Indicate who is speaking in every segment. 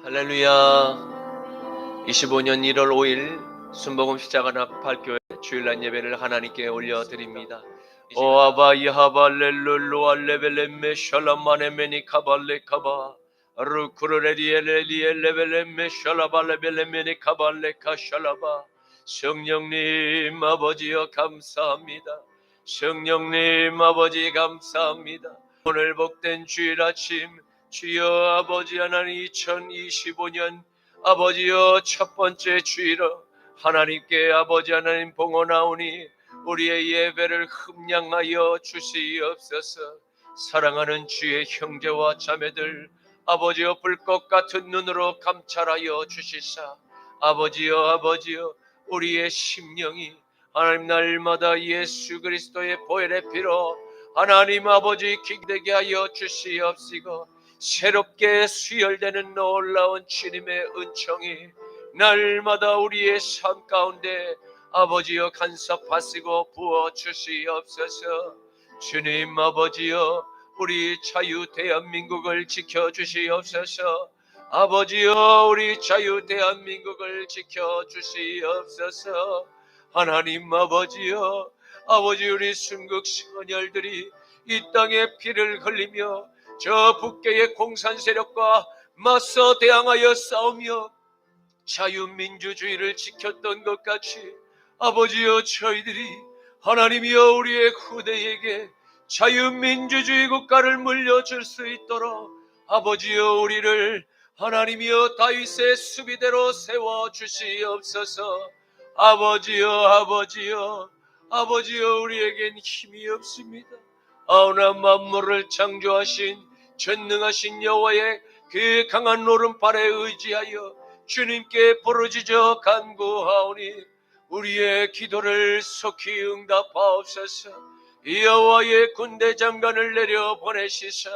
Speaker 1: 할렐루야. 25년 1월 5일 순복음 십자가 나팔교회 주일날 예배를 하나님께 올려드립니다. 오 아바 이하발렐룰루 알레벨레메 샬라마네메니 카발레카바 루크르레리엘레리엘레벨레메 샬라발레벨레메니 카발레카 샬라바. 성령님 아버지여 감사합니다. 성령님 아버지 감사합니다. 오늘 복된 주일 아침 주여 아버지 하나님 2025년 아버지여 첫 번째 주일어 하나님께 아버지 하나님 봉헌하오니 우리의 예배를 흠양하여 주시옵소서. 사랑하는 주의 형제와 자매들 아버지여 불꽃 같은 눈으로 감찰하여 주시사 아버지여 우리의 심령이 하나님 날마다 예수 그리스도의 보혈의 피로 하나님 아버지 기되게 하여 주시옵시고 새롭게 수혈되는 놀라운 주님의 은총이 날마다 우리의 삶 가운데 아버지여 간섭하시고 부어주시옵소서. 주님 아버지여 우리 자유 대한민국을 지켜주시옵소서. 아버지여 우리 자유 대한민국을 지켜주시옵소서. 하나님 아버지여 아버지 우리 순국 선열들이 이 땅에 피를 흘리며 저 북괴의 공산 세력과 맞서 대항하여 싸우며 자유민주주의를 지켰던 것 같이 아버지여 저희들이 하나님이여 우리의 후대에게 자유민주주의 국가를 물려줄 수 있도록 아버지여 우리를 하나님이여 다윗의 수비대로 세워주시옵소서. 아버지여 우리에겐 힘이 없습니다. 아우나 만물을 창조하신 전능하신 여호와의 그 강한 오른팔에 의지하여 주님께 부르짖어 간구하오니 우리의 기도를 속히 응답하옵소서. 여호와의 군대 장관을 내려 보내시사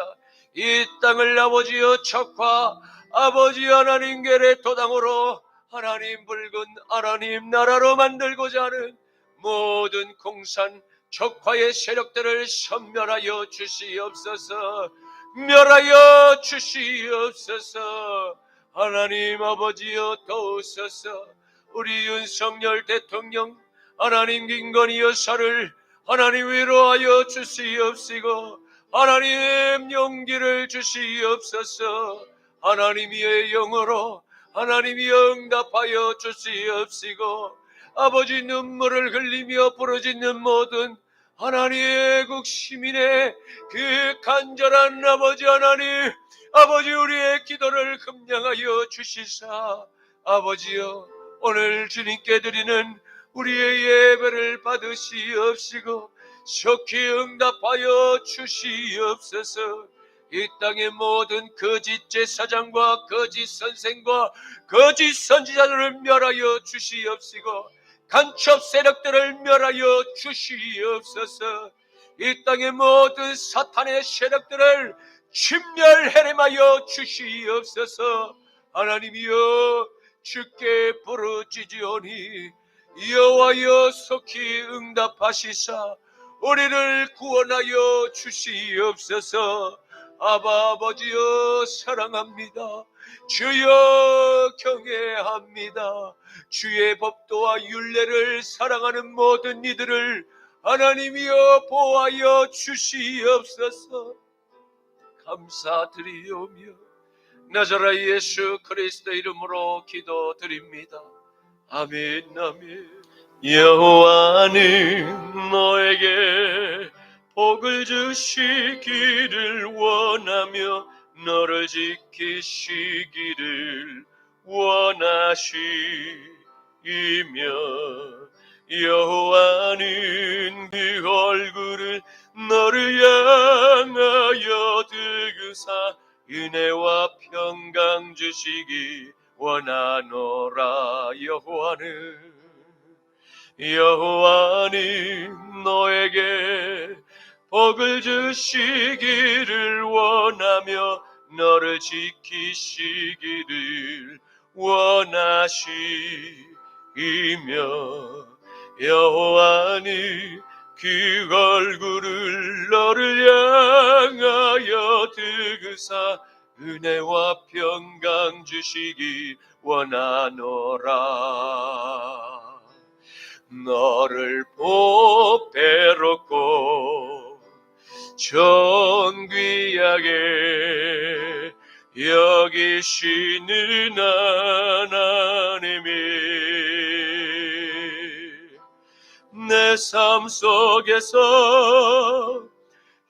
Speaker 1: 이 땅을 아버지여 적화 아버지 하나님께의 도당으로 하나님 붉은 하나님 나라로 만들고자 하는 모든 공산 적화의 세력들을 섬멸하여 주시옵소서. 멸하여 주시옵소서. 하나님 아버지여 도우소서. 우리 윤석열 대통령 하나님 김건희 여사를 하나님 위로하여 주시옵시고 하나님 용기를 주시옵소서. 하나님의 영으로 하나님이 응답하여 주시옵시고 아버지 눈물을 흘리며 부르짖는 모든 하나님의 애국 시민의 그 간절한 아버지 하나님 아버지 우리의 기도를 흠양하여 주시사 아버지여 오늘 주님께 드리는 우리의 예배를 받으시옵시고 속히 응답하여 주시옵소서. 이 땅의 모든 거짓 제사장과 거짓 선생과 거짓 선지자들을 멸하여 주시옵시고 간첩 세력들을 멸하여 주시옵소서. 이 땅의 모든 사탄의 세력들을 진멸해nem하여 주시옵소서. 하나님이여 주께 부르짖으오니 여호와여 속히 응답하시사 우리를 구원하여 주시옵소서. 아버지여 사랑합니다. 주여 경외합니다. 주의 법도와 율례를 사랑하는 모든 이들을 하나님이여 보호하여 주시옵소서. 감사드리오며 나자라 예수 그리스도 이름으로 기도드립니다. 아멘 아멘. 여호와는 너에게 복을 주시기를 원하며 너를 지키시기를 원하시며 여호와는 그 얼굴을 너를 향하여 드그사 은혜와 평강 주시기 원하노라. 여호와는 너에게 복을 주시기를 원하며 너를 지키시기를 원하시며 여호와는 그 얼굴을 너를 향하여 드그사 은혜와 평강 주시기 원하노라. 너를 보배롭고 존귀하게 여기시는 하나님이 내 삶 속에서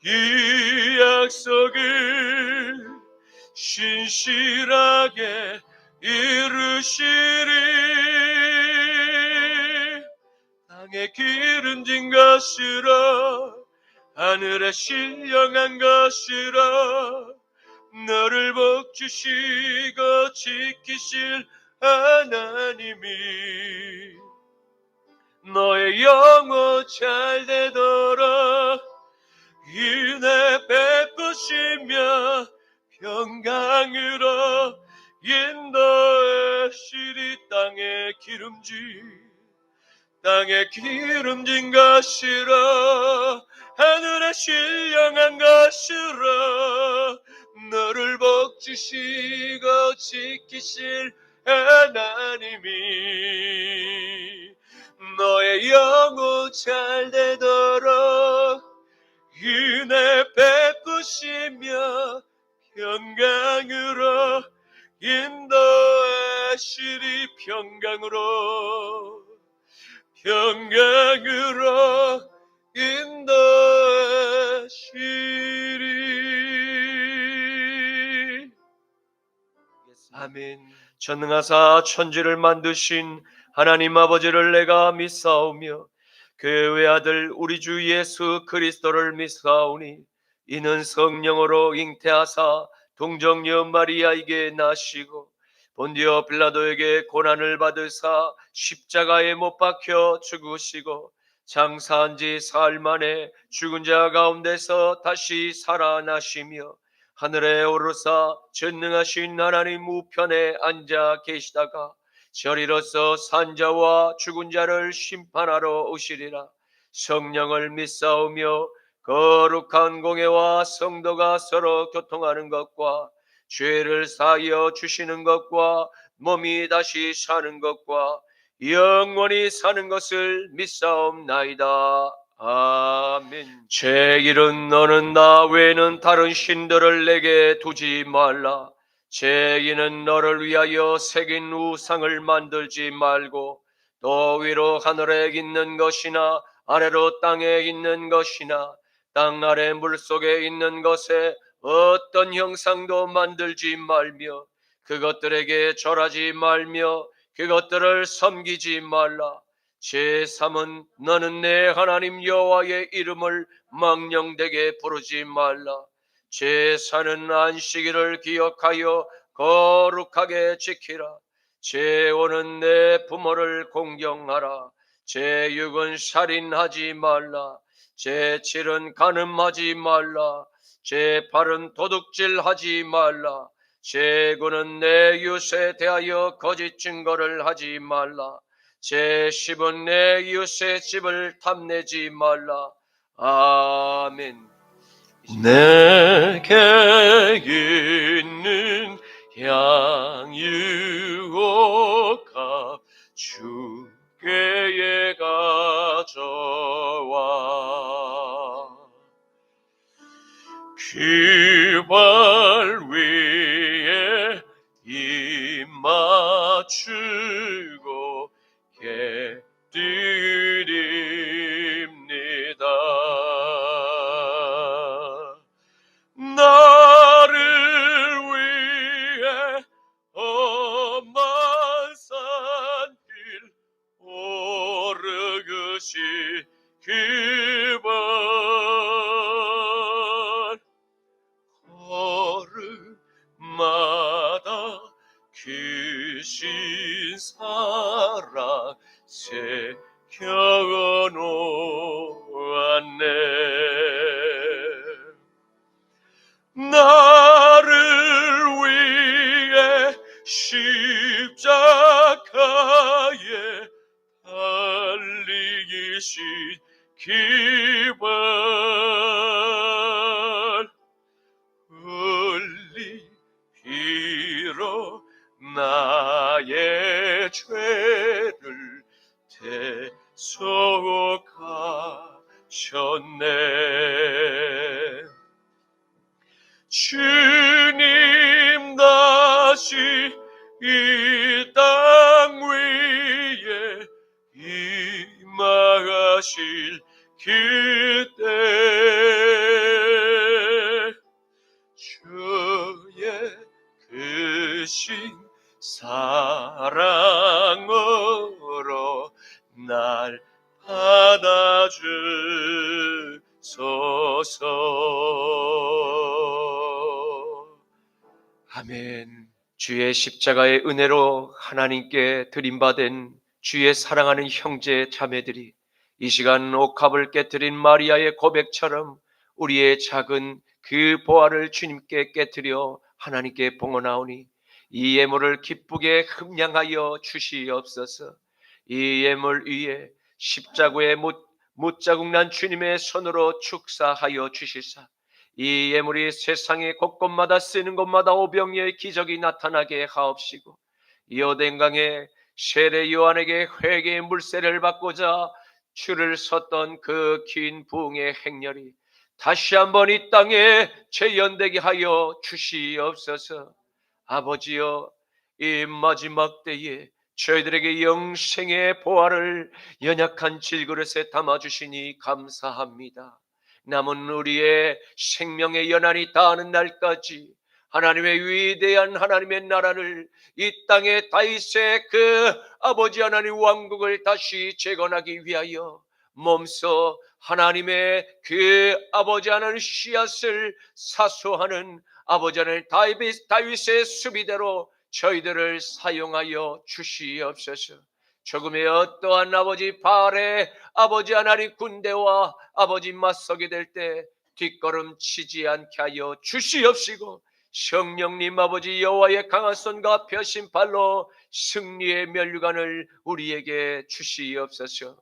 Speaker 1: 이 약속을 신실하게 이루시리. 땅에 기름진 것이라 하늘에 신령한 것이라 너를 복주시고 지키실 하나님이 너의 영혼 잘 되도록 은혜 베푸시며 평강으로 인도하시리. 땅에 기름진 것이라 하늘에 신령한 것이라 너를 복주시고 지키실 하나님이 너의 영혼 잘 되도록 은혜 베푸시며 평강으로 인도하시리. 평강으로 인도하시리. 아멘. 전능하사 천지를 만드신 하나님 아버지를 내가 믿사오며 그 외아들 우리 주 예수 그리스도를 믿사오니 이는 성령으로 잉태하사 동정녀 마리아에게 나시고 본디오 빌라도에게 고난을 받으사 십자가에 못 박혀 죽으시고 장사한 지 사흘 만에 죽은 자 가운데서 다시 살아나시며 하늘에 오르사 전능하신 하나님 우편에 앉아 계시다가 저리로서 산자와 죽은 자를 심판하러 오시리라. 성령을 믿사오며 거룩한 공회와 성도가 서로 교통하는 것과 죄를 사하여 주시는 것과 몸이 다시 사는 것과 영원히 사는 것을 믿사옵나이다. 아멘. 제 이름 너는 나 외에는 다른 신들을 내게 두지 말라. 제 이는 너를 위하여 새긴 우상을 만들지 말고 또 위로 하늘에 있는 것이나 아래로 땅에 있는 것이나 땅 아래 물속에 있는 것에 어떤 형상도 만들지 말며 그것들에게 절하지 말며 그것들을 섬기지 말라. 제3은 너는 내 하나님 여호와의 이름을 망령되게 부르지 말라. 제4는 안식일을 기억하여 거룩하게 지키라. 제5는 내 부모를 공경하라. 제6은 살인하지 말라. 제7은 간음하지 말라. 제8은 도둑질하지 말라. 제9는 내 이웃에 대하여 거짓 증거를 하지 말라. 제10은 내 이웃의 집을 탐내지 말라. 아멘. 내게 있는 향유옥합 주께에 가져와 그발 위에 입 맞추고 드립니다. 나를 위해 험한 산길 오르듯이 그발 걸음마다 크신 사랑 새겨놓았네. 나를 위해 십자가에 달리신 기발 대속하셨네. 주님 다시 이 땅 위에 임하실 그때 주의 크신 사랑으로 날 받아주소서. 아멘. 주의 십자가의 은혜로 하나님께 드림받은 주의 사랑하는 형제 자매들이 이 시간 옥합을 깨뜨린 마리아의 고백처럼 우리의 작은 그 보화를 주님께 깨뜨려 하나님께 봉헌하오니 이 예물을 기쁘게 흠량하여 주시옵소서. 이 예물 위에 십자구에 못자국 난 주님의 손으로 축사하여 주시사 이 예물이 세상의 곳곳마다 쓰는 곳마다 오병이의 기적이 나타나게 하옵시고 요단강에 세례 요한에게 회개의 물세를 받고자 줄을 섰던 그 긴 부흥의 행렬이 다시 한번 이 땅에 재현되게 하여 주시옵소서. 아버지여, 이 마지막 때에 저희들에게 영생의 보화를 연약한 질그릇에 담아주시니 감사합니다. 남은 우리의 생명의 연한이 다하는 날까지 하나님의 위대한 하나님의 나라를 이 땅에 다윗의 그 아버지 하나님 왕국을 다시 재건하기 위하여 몸소 하나님의 그 아버지 하나님 씨앗을 사수하는 아버지 하나님 다윗의 수비대로 저희들을 사용하여 주시옵소서. 조금의 어떠한 아버지 바알의 아버지 하나님 군대와 아버지 맞서게 될 때 뒷걸음치지 않게 하여 주시옵시고 성령님 아버지 여호와의 강한 손과 펴신 발로 승리의 면류관을 우리에게 주시옵소서.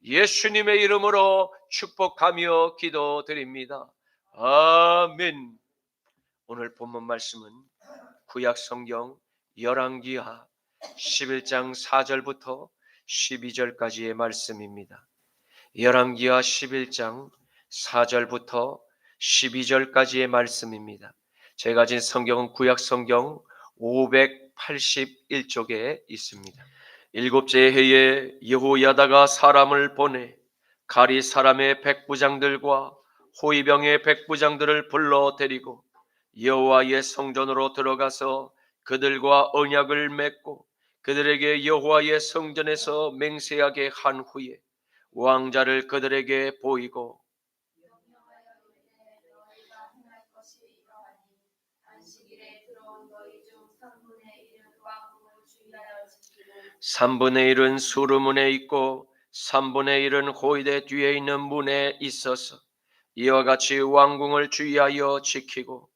Speaker 1: 예수님의 이름으로 축복하며 기도드립니다. 아멘. 오늘 본문 말씀은 구약 성경 열왕기하 11장 4절부터 12절까지의 말씀입니다. 열왕기하 11장 4절부터 12절까지의 말씀입니다. 제가 가진 성경은 구약 성경 581쪽에 있습니다. 일곱째 해에 여호야다가 사람을 보내 가리 사람의 백부장들과 호위병의 백부장들을 불러 데리고 여호와의 성전으로 들어가서 그들과 언약을 맺고 그들에게 여호와의 성전에서 맹세하게 한 후에 왕자를 그들에게 보이고 3분의 1은 수르문에 있고 3분의 1은 호위대 뒤에 있는 문에 있어서 이와 같이 왕궁을 주의하여 지키고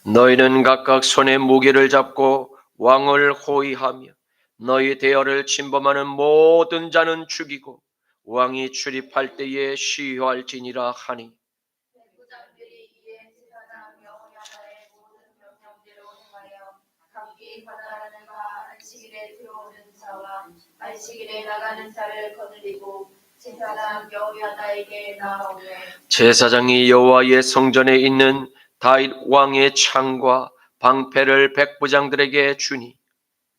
Speaker 1: 너희는 각각 손에 무기를 잡고 왕을 호위하며 너희 대열을 침범하는 모든 자는 죽이고 왕이 출입할 때에 시효할지니라 하니 안식일에 들어오는 자와 안식일에 나가는 자를 거느리고 제사장 여호야다에게 나아오매 제사장이 여호와의 성전에 있는 다윗 왕의 창과 방패를 백부장들에게 주니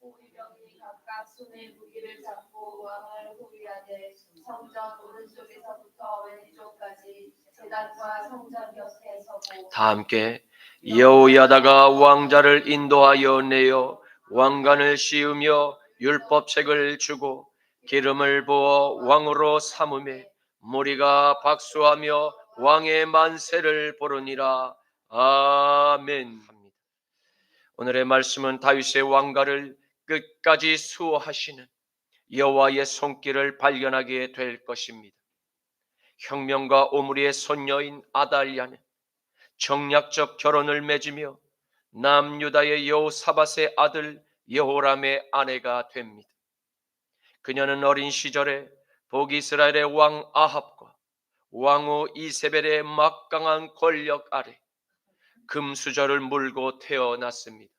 Speaker 1: 호위병이 각각 손에 무기를 잡고 왕을 호위하되 성전 오른쪽에서부터 왼쪽까지 제단과 성전 곁에 서고 다 함께 여호야다가 왕자를 인도하여 내어 왕관을 씌우며 율법책을 주고 기름을 부어 왕으로 삼음에 무리가 박수하며 왕의 만세를 부르니라. 아멘. 오늘의 말씀은 다윗의 왕가를 끝까지 수호하시는 여호와의 손길을 발견하게 될 것입니다. 혁명과 오므리의 손녀인 아달랴는 정략적 결혼을 맺으며 남유다의 여호사밧의 아들 여호람의 아내가 됩니다. 그녀는 어린 시절에 북이스라엘의 왕 아합과 왕후 이세벨의 막강한 권력 아래 금수저를 물고 태어났습니다.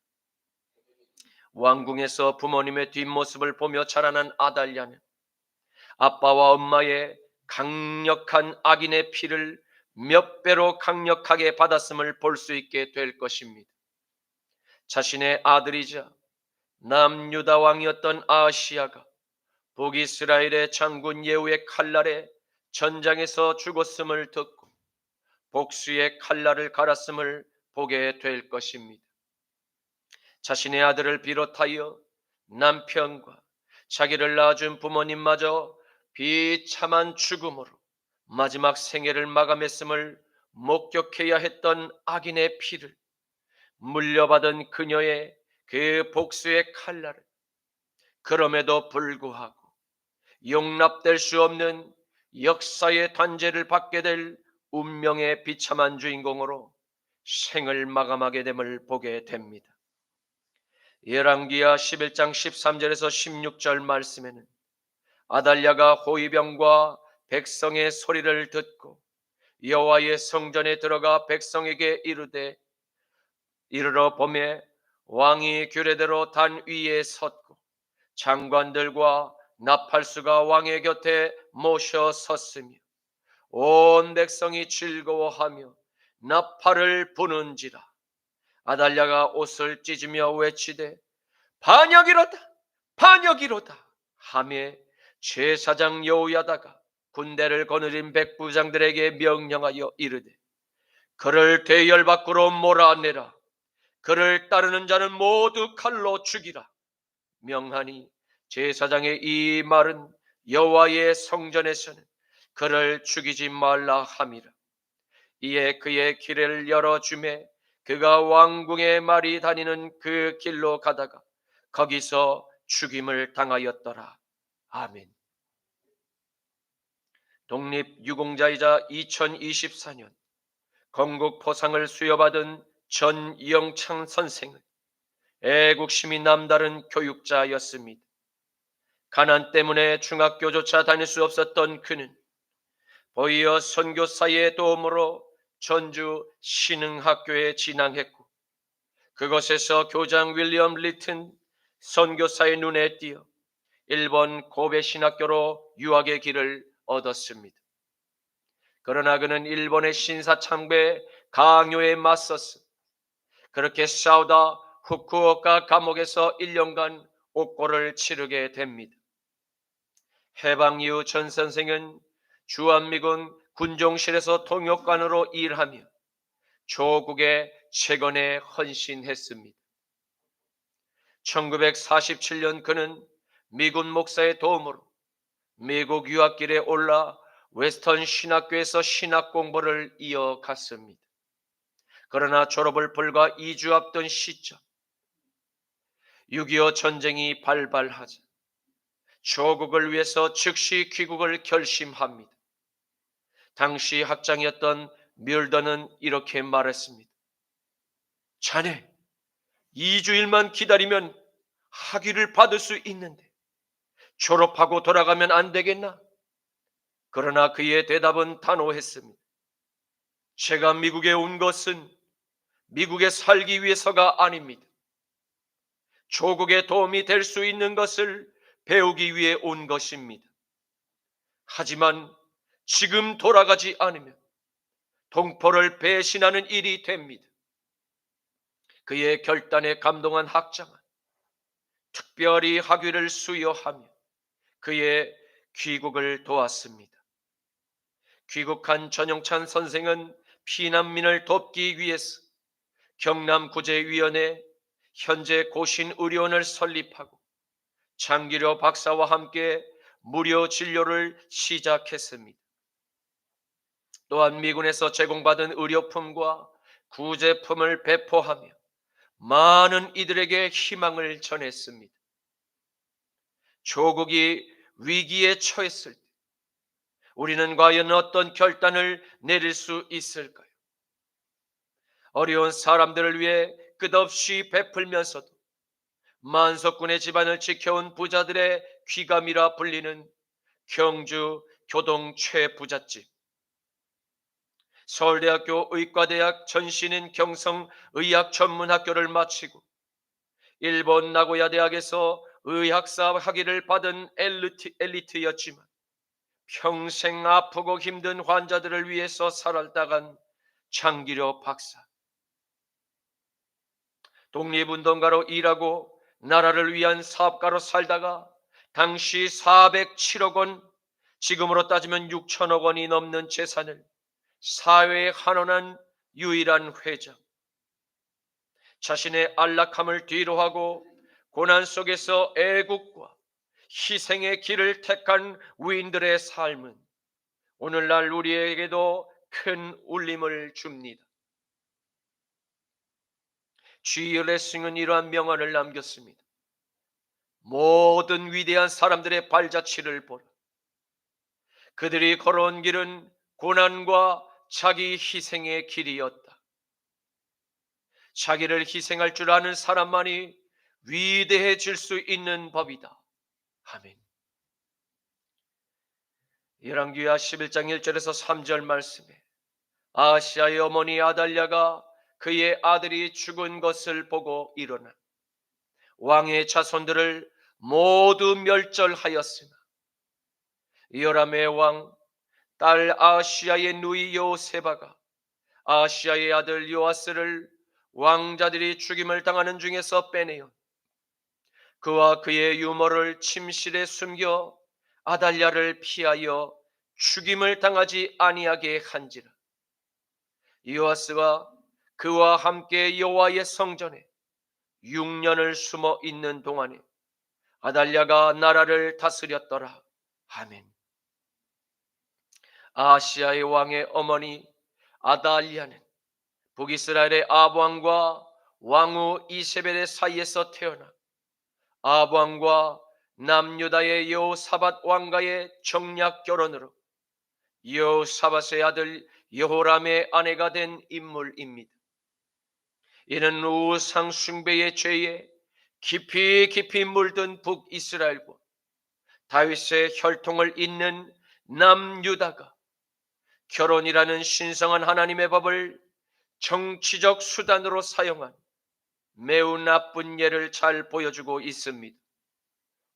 Speaker 1: 왕궁에서 부모님의 뒷모습을 보며 자라난 아달랴는 아빠와 엄마의 강력한 악인의 피를 몇 배로 강력하게 받았음을 볼 수 있게 될 것입니다. 자신의 아들이자 남유다 왕이었던 아하시야가 북이스라엘의 장군 예후의 칼날에 전장에서 죽었음을 듣고 복수의 칼날을 갈았음을 보게 될 것입니다. 자신의 아들을 비롯하여 남편과 자기를 낳아준 부모님마저 비참한 죽음으로 마지막 생애를 마감했음을 목격해야 했던 악인의 피를 물려받은 그녀의 그 복수의 칼날을 그럼에도 불구하고 용납될 수 없는 역사의 단죄를 받게 될 운명의 비참한 주인공으로 생을 마감하게 됨을 보게 됩니다. 열왕기하 11장 13절에서 16절 말씀에는 아달랴가 호위병과 백성의 소리를 듣고 여호와의 성전에 들어가 백성에게 이르되 이르러 봄에 왕이 규례대로 단 위에 섰고 장관들과 나팔수가 왕의 곁에 모셔 섰으며 온 백성이 즐거워하며 나팔을 부는지라. 아달랴가 옷을 찢으며 외치되 반역이로다 반역이로다 하며 제사장 여호야다가 군대를 거느린 백부장들에게 명령하여 이르되 그를 대열 밖으로 몰아내라. 그를 따르는 자는 모두 칼로 죽이라 명하니 제사장의 이 말은 여호와의 성전에서는 그를 죽이지 말라 함이라. 이에 그의 길을 열어주매 그가 왕궁의 말이 다니는 그 길로 가다가 거기서 죽임을 당하였더라. 아멘. 독립유공자이자 2024년 건국포상을 수여받은 전영창 선생은 애국심이 남다른 교육자였습니다. 가난 때문에 중학교조차 다닐 수 없었던 그는 보이어 선교사의 도움으로 전주 신흥학교에 진학했고 그곳에서 교장 윌리엄 리튼 선교사의 눈에 띄어 일본 고베 신학교로 유학의 길을 얻었습니다. 그러나 그는 일본의 신사참배 강요에 맞섰습니다. 그렇게 싸우다 후쿠오카 감옥에서 1년간 옥고를 치르게 됩니다. 해방 이후 전 선생은 주한미군 군종실에서 통역관으로 일하며 조국의 재건에 헌신했습니다. 1947년 그는 미군 목사의 도움으로 미국 유학길에 올라 웨스턴 신학교에서 신학 공부를 이어갔습니다. 그러나 졸업을 불과 2주 앞둔 시점 6.25 전쟁이 발발하자 조국을 위해서 즉시 귀국을 결심합니다. 당시 학장이었던 뮬더는 이렇게 말했습니다. 자네 2주일만 기다리면 학위를 받을 수 있는데 졸업하고 돌아가면 안 되겠나? 그러나 그의 대답은 단호했습니다. 제가 미국에 온 것은 미국에 살기 위해서가 아닙니다. 조국에 도움이 될 수 있는 것을 배우기 위해 온 것입니다. 하지만 지금 돌아가지 않으면 동포를 배신하는 일이 됩니다. 그의 결단에 감동한 학장은 특별히 학위를 수여하며 그의 귀국을 도왔습니다. 귀국한 전영찬 선생은 피난민을 돕기 위해서 경남구제위원회 현재 고신의료원을 설립하고 장기료 박사와 함께 무료 진료를 시작했습니다. 또한 미군에서 제공받은 의료품과 구제품을 배포하며 많은 이들에게 희망을 전했습니다. 조국이 위기에 처했을 때 우리는 과연 어떤 결단을 내릴 수 있을까요? 어려운 사람들을 위해 끝없이 베풀면서도 만석군의 집안을 지켜온 부자들의 귀감이라 불리는 경주 교동 최부잣집. 서울대학교 의과대학 전신인 경성의학전문학교를 마치고 일본 나고야 대학에서 의학사 학위를 받은 엘리트였지만 평생 아프고 힘든 환자들을 위해서 살아다간 장기료 박사. 독립운동가로 일하고 나라를 위한 사업가로 살다가 당시 407억 원, 지금으로 따지면 6천억 원이 넘는 재산을 사회에 환원한 유일한 회장. 자신의 안락함을 뒤로하고 고난 속에서 애국과 희생의 길을 택한 위인들의 삶은 오늘날 우리에게도 큰 울림을 줍니다. G. 레싱은 이러한 명언을 남겼습니다. 모든 위대한 사람들의 발자취를 보라. 그들이 걸어온 길은 고난과 자기 희생의 길이었다. 자기를 희생할 줄 아는 사람만이 위대해질 수 있는 법이다. 아멘. 열왕기하 11장 1절에서 3절 말씀에 아하시아의 어머니 아달랴가 그의 아들이 죽은 것을 보고 일어나 왕의 자손들을 모두 멸절하였으나 요람의 왕 딸 아하시아의 누이 요세바가 아하시아의 아들 요아스를 왕자들이 죽임을 당하는 중에서 빼내어 그와 그의 유모를 침실에 숨겨 아달랴를 피하여 죽임을 당하지 아니하게 한지라. 요아스가 그와 함께 여호와의 성전에 6년을 숨어 있는 동안에 아달랴가 나라를 다스렸더라. 아멘. 아하시아의 왕의 어머니 아달랴는 북이스라엘의 아합왕과 왕후 이세벨의 사이에서 태어나 아합왕과 남유다의 여호사밧 왕과의 정략 결혼으로 여호사밧의 아들 여호람의 아내가 된 인물입니다. 이는 우상 숭배의 죄에 깊이 물든 북이스라엘과 다윗의 혈통을 잇는 남유다가 결혼이라는 신성한 하나님의 법을 정치적 수단으로 사용한 매우 나쁜 예를 잘 보여주고 있습니다.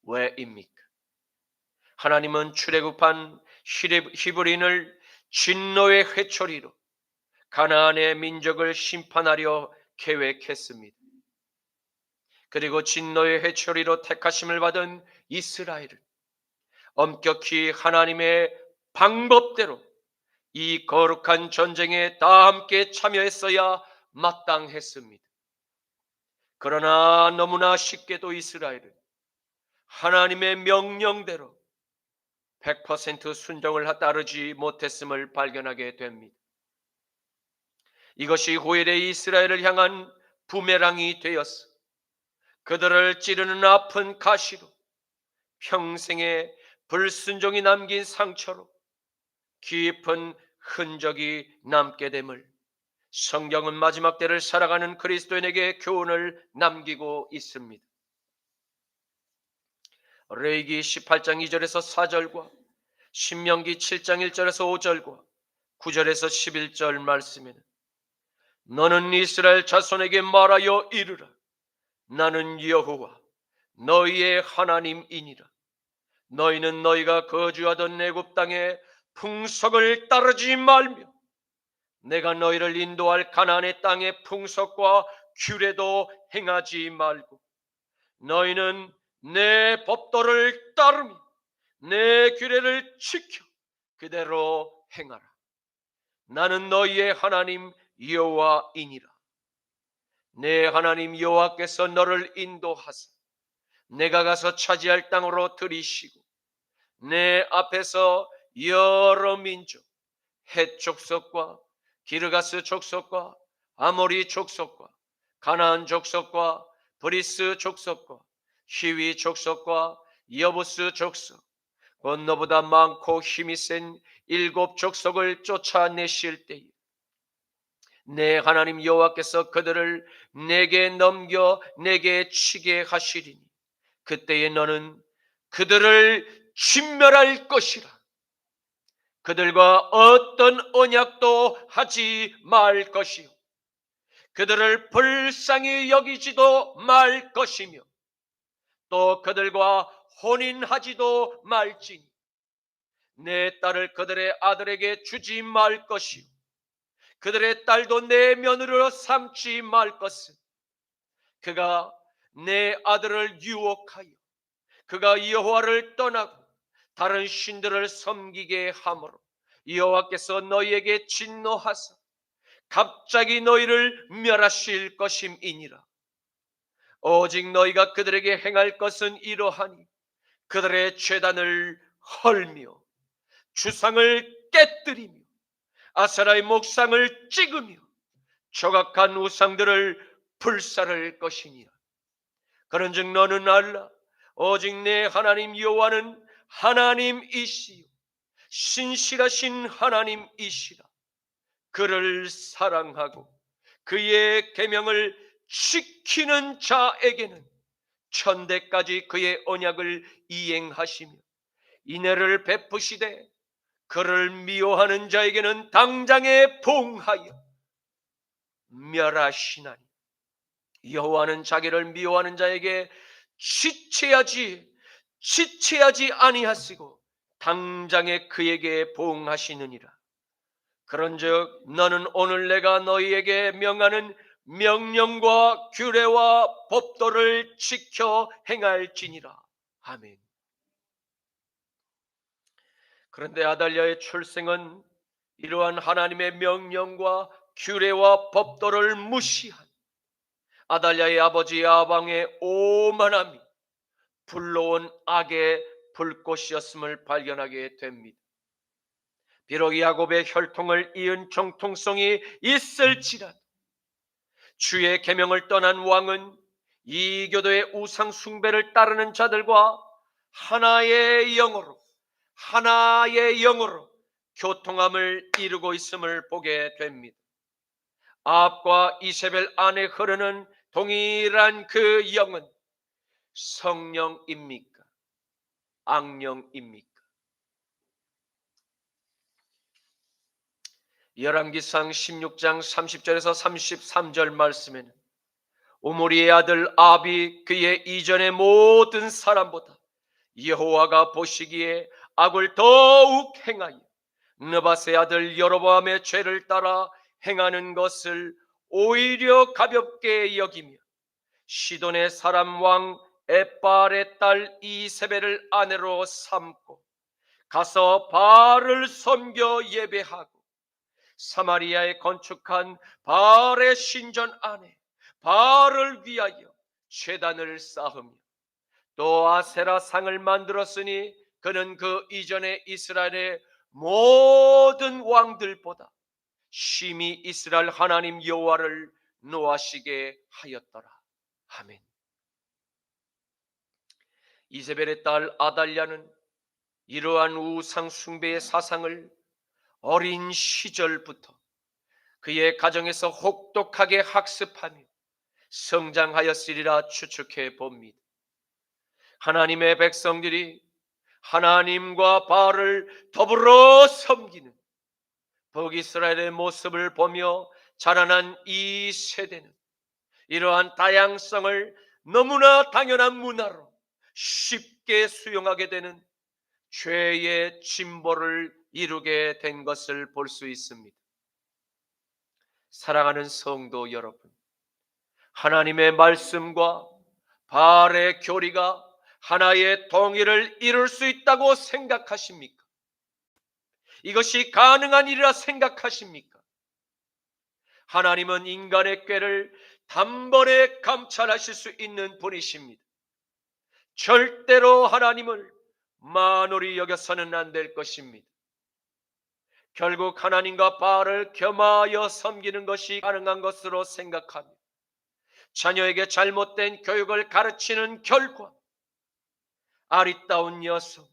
Speaker 1: 왜입니까? 하나님은 출애굽한 히브리인을 진노의 회초리로 가나안의 민족을 심판하려 계획했습니다. 그리고 진노의 회초리로 택하심을 받은 이스라엘은 엄격히 하나님의 방법대로 이 거룩한 전쟁에 다 함께 참여했어야 마땅했습니다. 그러나 너무나 쉽게도 이스라엘은 하나님의 명령대로 100% 순종을 따르지 못했음을 발견하게 됩니다. 이것이 후일의 이스라엘을 향한 부메랑이 되었어 그들을 찌르는 아픈 가시로 평생의 불순종이 남긴 상처로 깊은 흔적이 남게 됨을 성경은 마지막 때를 살아가는 그리스도인에게 교훈을 남기고 있습니다. 레위기 18장 2절에서 4절과 신명기 7장 1절에서 5절과 9절에서 11절 말씀에는 너는 이스라엘 자손에게 말하여 이르라. 나는 여호와 너희의 하나님이니라. 너희는 너희가 거주하던 애굽 땅의 풍속을 따르지 말며 내가 너희를 인도할 가나안의 땅의 풍속과 규례도 행하지 말고 너희는 내 법도를 따르며 내 규례를 지켜 그대로 행하라. 나는 너희의 하나님 여호와이니라. 내 하나님 여호와께서 너를 인도하사 내가 가서 차지할 땅으로 들이시고 내 앞에서 여러 민족 헷 족속과 기르가스 족속과 아모리 족속과 가나안 족속과 브리스 족속과 히위 족속과 여부스 족속 곧 너보다 많고 힘이 센 7 족속을 쫓아내실 때에 내 하나님 여호와께서 그들을 내게 넘겨 내게 치게 하시리니 그때에 너는 그들을 진멸할 것이라. 그들과 어떤 언약도 하지 말 것이요 그들을 불쌍히 여기지도 말 것이며 또 그들과 혼인하지도 말지니 내 딸을 그들의 아들에게 주지 말 것이요 그들의 딸도 내 며느리로 삼지 말 것은 그가 내 아들을 유혹하여 그가 여호와를 떠나고 다른 신들을 섬기게 하므로 여호와께서 너희에게 진노하사 갑자기 너희를 멸하실 것임이니라. 오직 너희가 그들에게 행할 것은 이러하니 그들의 제단을 헐며 주상을 깨뜨리며 아세라의 목상을 찍으며 조각한 우상들을 불살을 것이니라. 그런즉 너는 알라 오직 내 하나님 여호와는 하나님이시요 신실하신 하나님이시라. 그를 사랑하고 그의 계명을 지키는 자에게는 천대까지 그의 언약을 이행하시며 인애를 베푸시되 그를 미워하는 자에게는 당장에 봉하여 멸하시나니 여호와는 자기를 미워하는 자에게 지체하지 아니하시고 당장에 그에게 봉하시느니라. 그런즉 너는 오늘 내가 너희에게 명하는 명령과 규례와 법도를 지켜 행할지니라. 아멘. 그런데 아달랴의 출생은 이러한 하나님의 명령과 규례와 법도를 무시한 아달랴의 아버지 야방의 오만함이 불러온 악의 불꽃이었음을 발견하게 됩니다. 비록 야곱의 혈통을 이은 정통성이 있을지라도 주의 계명을 떠난 왕은 이교도의 우상 숭배를 따르는 자들과 하나의 영으로 교통함을 이루고 있음을 보게 됩니다. 아합과 이세벨 안에 흐르는 동일한 그 영은 성령입니까? 악령입니까? 열왕기상 16장 30절에서 33절 말씀에는 오므리의 아들 아합이 그의 이전의 모든 사람보다 여호와가 보시기에 악을 더욱 행하여 느밧의 아들 여로보암의 죄를 따라 행하는 것을 오히려 가볍게 여기며 시돈의 사람 왕 에발의 딸 이세벨을 아내로 삼고 가서 바알을 섬겨 예배하고 사마리아에 건축한 바알의 신전 안에 바알을 위하여 제단을 쌓으며 또 아세라 상을 만들었으니 그는 그 이전에 이스라엘의 모든 왕들보다 심히 이스라엘 하나님 여호와를 노하시게 하였더라. 아멘. 이세벨의 딸 아달랴는 이러한 우상 숭배의 사상을 어린 시절부터 그의 가정에서 혹독하게 학습하며 성장하였으리라 추측해 봅니다. 하나님의 백성들이 하나님과 바알을 더불어 섬기는 북이스라엘의 모습을 보며 자라난 이 세대는 이러한 다양성을 너무나 당연한 문화로 쉽게 수용하게 되는 죄의 진보를 이루게 된 것을 볼 수 있습니다. 사랑하는 성도 여러분, 하나님의 말씀과 바알의 교리가 하나의 통일을 이룰 수 있다고 생각하십니까? 이것이 가능한 일이라 생각하십니까? 하나님은 인간의 꾀를 단번에 감찰하실 수 있는 분이십니다. 절대로 하나님을 만홀히 여겨서는 안 될 것입니다. 결국 하나님과 바알을 겸하여 섬기는 것이 가능한 것으로 생각하며 자녀에게 잘못된 교육을 가르치는 결과 아리따운 여성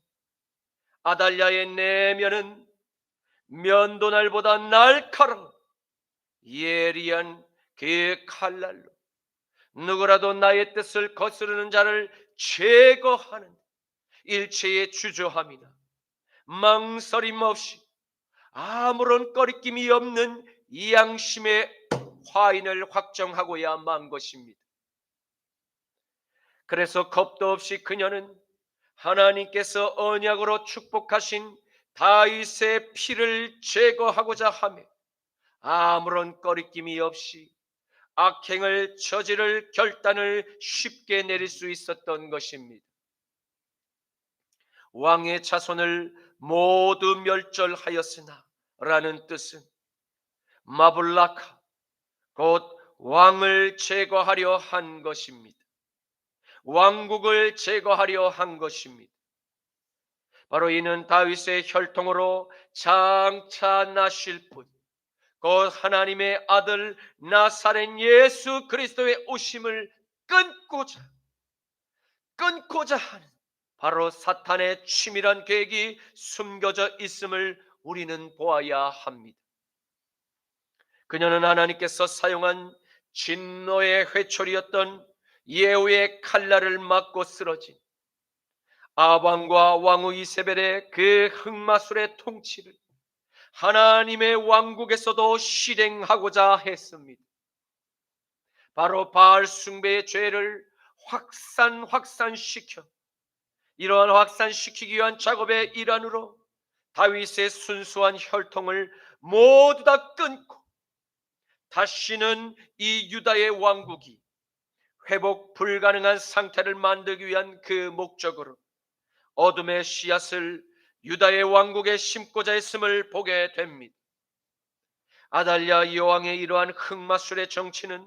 Speaker 1: 아달랴의 내면은 면도날보다 날카로운 예리한 그 칼날로 누구라도 나의 뜻을 거스르는 자를 제거하는 일체의 주저함이나 망설임 없이 아무런 꺼리낌이 없는 이 양심의 화인을 확정하고야만 것입니다. 그래서 겁도 없이 그녀는 하나님께서 언약으로 축복하신 다윗의 피를 제거하고자 하며 아무런 꺼리낌이 없이 악행을 저지를 결단을 쉽게 내릴 수 있었던 것입니다. 왕의 자손을 모두 멸절하였으나 라는 뜻은 마블라카, 곧 왕을 제거하려 한 것입니다. 왕국을 제거하려 한 것입니다. 바로 이는 다윗의 혈통으로 장차 나실 분, 곧 하나님의 아들 나사렛 예수 그리스도의 오심을 끊고자 하는 바로 사탄의 치밀한 계획이 숨겨져 있음을 우리는 보아야 합니다. 그녀는 하나님께서 사용한 진노의 회초리였던 예후의 칼날을 맞고 쓰러진 아방과 왕후 이세벨의 그 흑마술의 통치를 하나님의 왕국에서도 실행하고자 했습니다. 바로 바알 숭배의 죄를 확산시켜 이러한 확산시키기 위한 작업의 일환으로 다윗의 순수한 혈통을 모두 다 끊고 다시는 이 유다의 왕국이 회복 불가능한 상태를 만들기 위한 그 목적으로 어둠의 씨앗을 유다의 왕국에 심고자 했음을 보게 됩니다. 아달랴 여왕의 이러한 흑마술의 정치는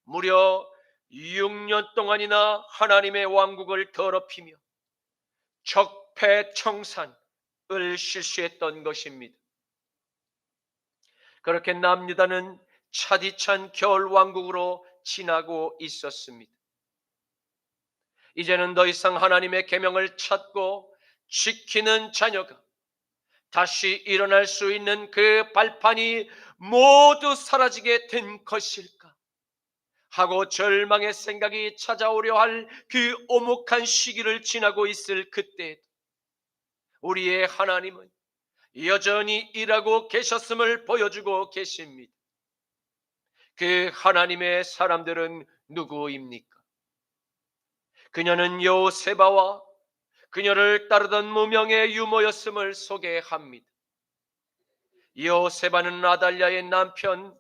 Speaker 1: 무려 6년 동안이나 하나님의 왕국을 더럽히며 적폐청산을 실시했던 것입니다. 그렇게 남유다는 차디찬 겨울 왕국으로 지나고 있었습니다. 이제는 더 이상 하나님의 계명을 찾고 지키는 자녀가 다시 일어날 수 있는 그 발판이 모두 사라지게 된 것일까 하고 절망의 생각이 찾아오려 할 그 오목한 시기를 지나고 있을 그때 우리의 하나님은 여전히 일하고 계셨음을 보여주고 계십니다. 그 하나님의 사람들은 누구입니까? 그녀는 요세바와 그녀를 따르던 무명의 유모였음을 소개합니다. 요세바는 아달랴의 남편,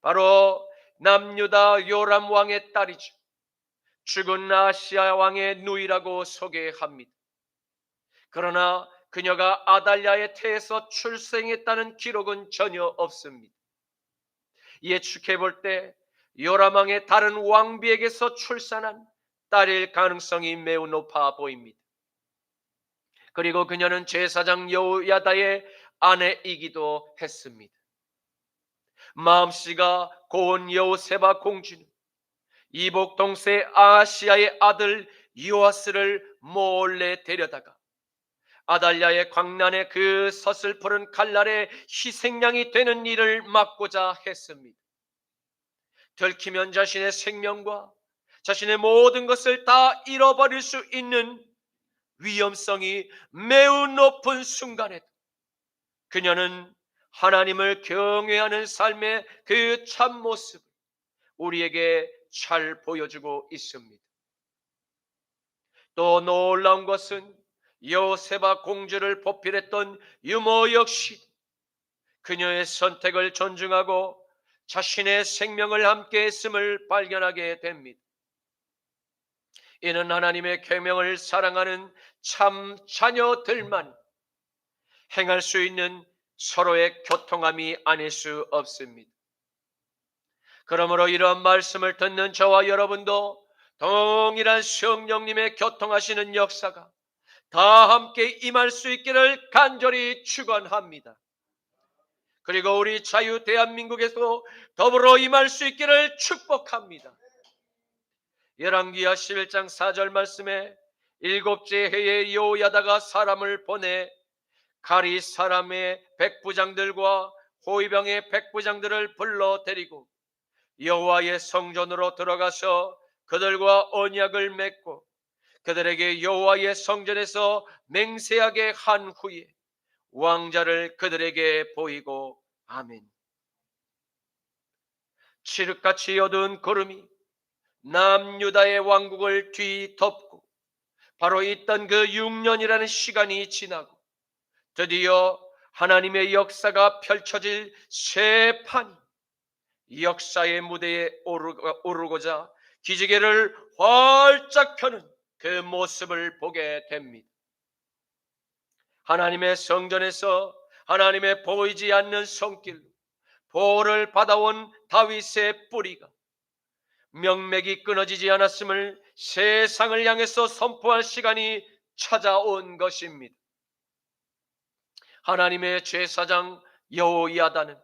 Speaker 1: 바로 남유다 요람 왕의 딸이죠. 죽은 아시아 왕의 누이라고 소개합니다. 그러나 그녀가 아달랴의 태에서 출생했다는 기록은 전혀 없습니다. 예측해 볼 때 요람 왕의 다른 왕비에게서 출산한 딸일 가능성이 매우 높아 보입니다. 그리고 그녀는 제사장 여호야다의 아내이기도 했습니다. 마음씨가 고운 여호세바 공주는 이복 동생 아하시야의 아들 요아스를 몰래 데려다가 아달랴의 광란의 그 서슬푸른 칼날의 희생양이 되는 일을 막고자 했습니다. 들키면 자신의 생명과 자신의 모든 것을 다 잃어버릴 수 있는 위험성이 매우 높은 순간에 그녀는 하나님을 경외하는 삶의 그 참모습을 우리에게 잘 보여주고 있습니다. 또 놀라운 것은 요세바 공주를 보필했던 유모 역시 그녀의 선택을 존중하고 자신의 생명을 함께 했음을 발견하게 됩니다. 이는 하나님의 계명을 사랑하는 참 자녀들만 행할 수 있는 서로의 교통함이 아닐 수 없습니다. 그러므로 이러한 말씀을 듣는 저와 여러분도 동일한 성령님의 교통하시는 역사가 다 함께 임할 수 있기를 간절히 축원합니다. 그리고 우리 자유 대한민국에서 더불어 임할 수 있기를 축복합니다. 열왕기하 11장 4절 말씀에 일곱째 해에 여호야다가 사람을 보내 가리 사람의 백부장들과 호위병의 백부장들을 불러 데리고 여호와의 성전으로 들어가서 그들과 언약을 맺고 그들에게 여호와의 성전에서 맹세하게 한 후에 왕자를 그들에게 보이고 아멘. 칠흑같이 어두운 구름이 남유다의 왕국을 뒤덮고 바로 있던 그 6년이라는 시간이 지나고 드디어 하나님의 역사가 펼쳐질 새 판이 역사의 무대에 오르고자 기지개를 활짝 펴는 그 모습을 보게 됩니다. 하나님의 성전에서 하나님의 보이지 않는 손길로 보호를 받아온 다윗의 뿌리가 명맥이 끊어지지 않았음을 세상을 향해서 선포할 시간이 찾아온 것입니다. 하나님의 제사장 여호야다는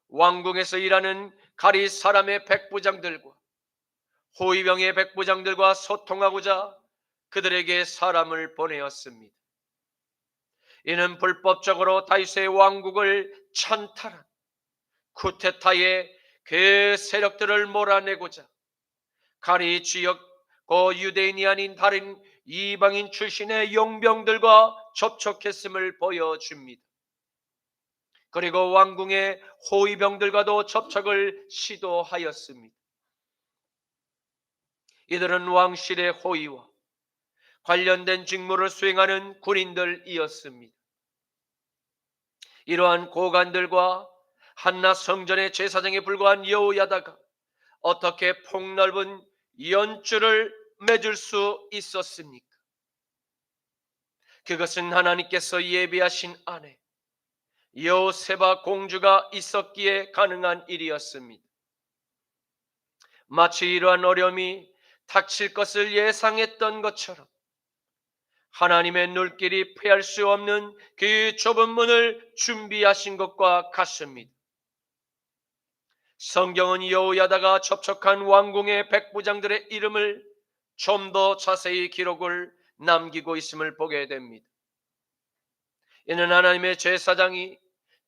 Speaker 1: 왕궁에서 일하는 가리 사람의 백부장들과 호위병의 백부장들과 소통하고자 그들에게 사람을 보내었습니다. 이는 불법적으로 다윗의 왕국을 찬탈한 쿠데타의 그 세력들을 몰아내고자 가리 지역 유대인이 아닌 다른 이방인 출신의 용병들과 접촉했음을 보여줍니다. 그리고 왕궁의 호위병들과도 접촉을 시도하였습니다. 이들은 왕실의 호위와 관련된 직무를 수행하는 군인들이었습니다. 이러한 고관들과 한낱 성전의 제사장에 불과한 여호야다가 어떻게 폭넓은 연줄을 맺을 수 있었습니까? 그것은 하나님께서 예비하신 아내 여호세바 공주가 있었기에 가능한 일이었습니다. 마치 이러한 어려움이 닥칠 것을 예상했던 것처럼 하나님의 눈길이 피할 수 없는 그 좁은 문을 준비하신 것과 같습니다. 성경은 여호야다가 접촉한 왕궁의 백부장들의 이름을 좀 더 자세히 기록을 남기고 있음을 보게 됩니다. 이는 하나님의 제사장이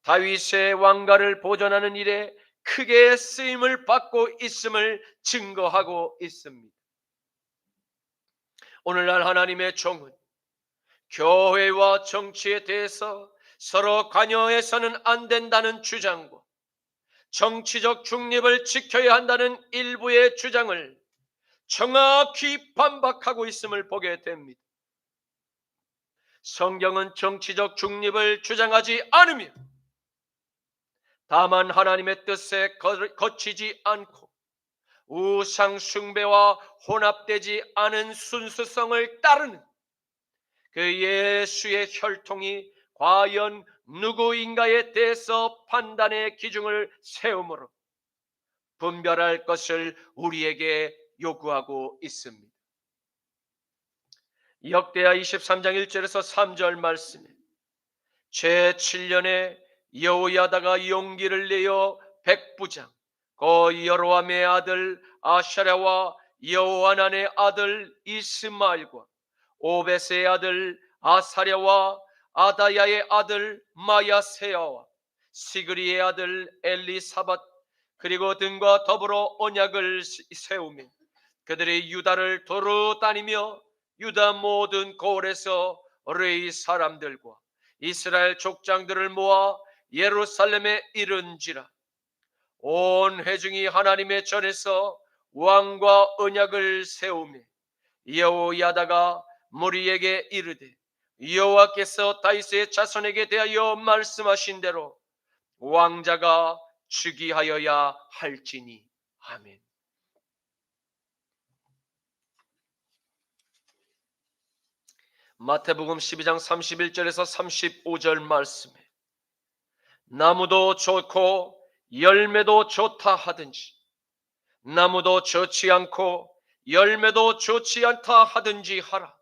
Speaker 1: 다윗의 왕가를 보존하는 일에 크게 쓰임을 받고 있음을 증거하고 있습니다. 오늘날 하나님의 종은 교회와 정치에 대해서 서로 관여해서는 안 된다는 주장과 정치적 중립을 지켜야 한다는 일부의 주장을 정확히 반박하고 있음을 보게 됩니다. 성경은 정치적 중립을 주장하지 않으며 다만 하나님의 뜻에 거치지 않고 우상 숭배와 혼합되지 않은 순수성을 따르는 그 예수의 혈통이 과연 누구인가에 대해서 판단의 기준을 세우므로 분별할 것을 우리에게 요구하고 있습니다. 역대하 23장 1절에서 3절 말씀에 제7년에 여호야다가 용기를 내어 백부장 여로함의 아들 아샤랴와 여호하난의 아들 이스마엘과 오벳의 아들 아사랴와 아다야의 아들 마야세야와 시그리의 아들 엘리사밧 그리고 등과 더불어 언약을 세우며 그들이 유다를 도로 다니며 유다 모든 고을에서 레위 사람들과 이스라엘 족장들을 모아 예루살렘에 이른지라. 온 회중이 하나님의 전에서 왕과 언약을 세우며 여호야다가 무리에게 이르되 여호와께서 다윗의 자손에게 대하여 말씀하신 대로 왕자가 즉위하여야 할지니. 아멘. 마태복음 12장 31절에서 35절 말씀에 나무도 좋고 열매도 좋다 하든지 나무도 좋지 않고 열매도 좋지 않다 하든지 하라.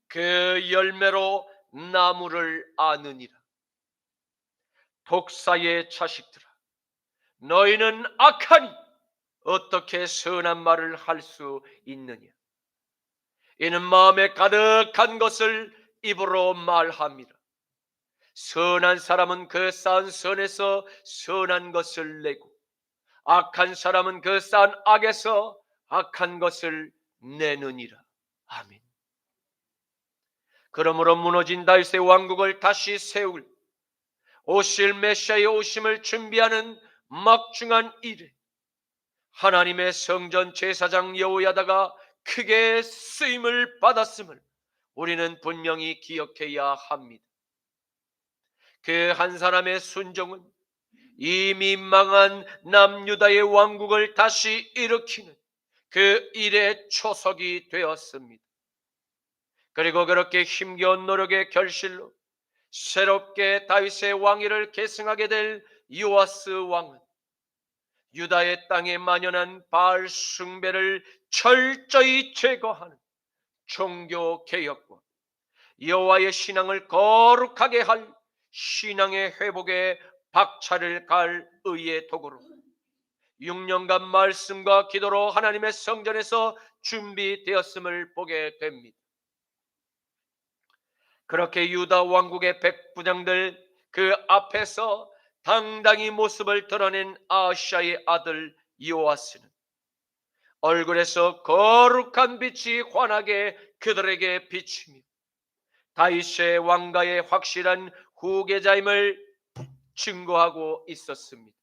Speaker 1: 그 열매로 나무를 아느니라. 독사의 자식들아, 너희는 악하니 어떻게 선한 말을 할 수 있느냐? 이는 마음에 가득한 것을 입으로 말합니다. 선한 사람은 그 쌓은 선에서 선한 것을 내고 악한 사람은 그 쌓은 악에서 악한 것을 내느니라. 아멘. 그러므로 무너진 다윗의 왕국을 다시 세울 오실 메시아의 오심을 준비하는 막중한 일에 하나님의 성전 제사장 여호야다가 크게 쓰임을 받았음을 우리는 분명히 기억해야 합니다. 그 한 사람의 순종은 이미 망한 남유다의 왕국을 다시 일으키는 그 일의 초석이 되었습니다. 그리고 그렇게 힘겨운 노력의 결실로 새롭게 다윗의 왕위를 계승하게 될 요아스 왕은 유다의 땅에 만연한 바알 숭배를 철저히 제거하는 종교 개혁과 여호와의 신앙을 거룩하게 할 신앙의 회복에 박차를 가할 의의 도구로 6년간 말씀과 기도로 하나님의 성전에서 준비되었음을 보게 됩니다. 그렇게 유다 왕국의 백부장들 그 앞에서 당당히 모습을 드러낸 아하시아의 아들 요아스는 얼굴에서 거룩한 빛이 환하게 그들에게 비치며 다윗의 왕가의 확실한 후계자임을 증거하고 있었습니다.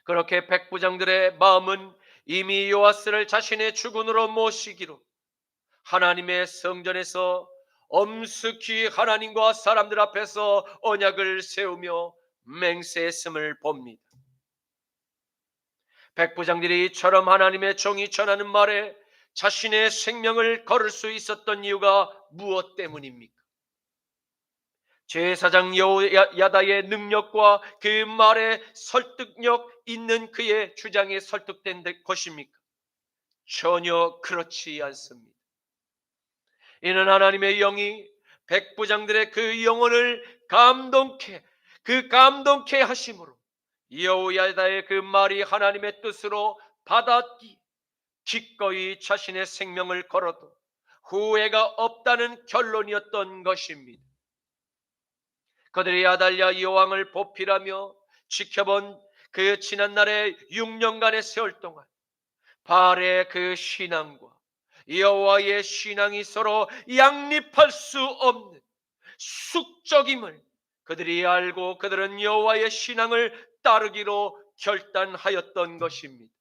Speaker 1: 그렇게 백부장들의 마음은 이미 요아스를 자신의 주군으로 모시기로 하나님의 성전에서 엄숙히 하나님과 사람들 앞에서 언약을 세우며 맹세했음을 봅니다. 백부장들이 이처럼 하나님의 종이 전하는 말에 자신의 생명을 걸을 수 있었던 이유가 무엇 때문입니까? 제사장 여호야다의 능력과 그 말에 설득력 있는 그의 주장에 설득된 것입니까? 전혀 그렇지 않습니다. 이는 하나님의 영이 백부장들의 그 영혼을 감동케 하심으로 여호야다의 그 말이 하나님의 뜻으로 받았기에 기꺼이 자신의 생명을 걸어도 후회가 없다는 결론이었던 것입니다. 그들이 아달랴 여왕을 보필하며 지켜본 그 지난날의 6년간의 세월 동안 바알의 그 신앙과 여호와의 신앙이 서로 양립할 수 없는 숙적임을 그들이 알고 그들은 여호와의 신앙을 따르기로 결단하였던 것입니다.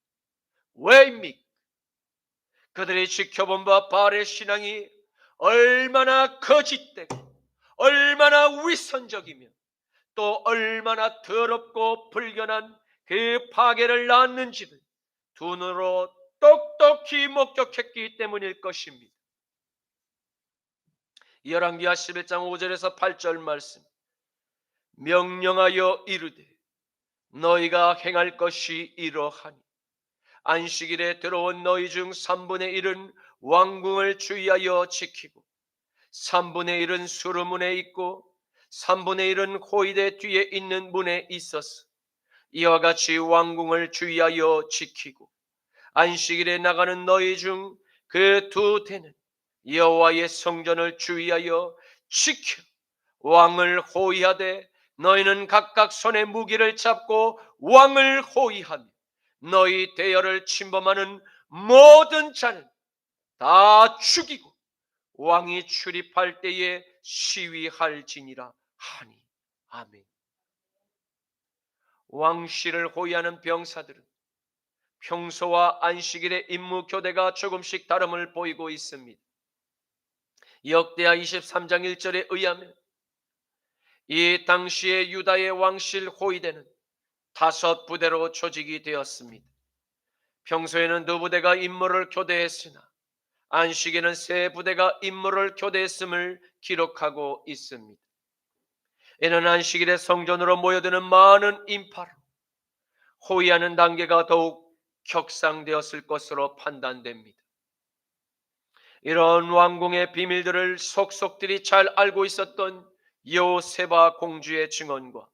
Speaker 1: 왜입니까? 그들이 지켜본 바 바알의 신앙이 얼마나 거짓되고 얼마나 위선적이며 또 얼마나 더럽고 불견한 그 파괴를 낳았는지를 두 눈으로 똑똑히 목격했기 때문일 것입니다. 열왕기하 11장 5절에서 8절 말씀, 명령하여 이르되 너희가 행할 것이 이러하니 안식일에 들어온 너희 중 3분의 1은 왕궁을 주의하여 지키고 3분의 1은 수르문에 있고 3분의 1은 호위대 뒤에 있는 문에 있었어. 이와 같이 왕궁을 주의하여 지키고 안식일에 나가는 너희 중 그 2대는 여호와의 성전을 주의하여 지켜 왕을 호위하되 너희는 각각 손에 무기를 잡고 왕을 호위하며 너희 대열을 침범하는 모든 자는 다 죽이고 왕이 출입할 때에 시위할지니라 하니. 아멘. 왕실을 호위하는 병사들은 평소와 안식일의 임무 교대가 조금씩 다름을 보이고 있습니다. 역대하 23장 1절에 의하면 이 당시의 유다의 왕실 호위대는 5부대로 조직이 되었습니다. 평소에는 2부대가 임무를 교대했으나 안식에는 3부대가 임무를 교대했음을 기록하고 있습니다. 이는 안식일에 성전으로 모여드는 많은 인파로 호위하는 단계가 더욱 격상되었을 것으로 판단됩니다. 이런 왕궁의 비밀들을 속속들이 잘 알고 있었던 요세바 공주의 증언과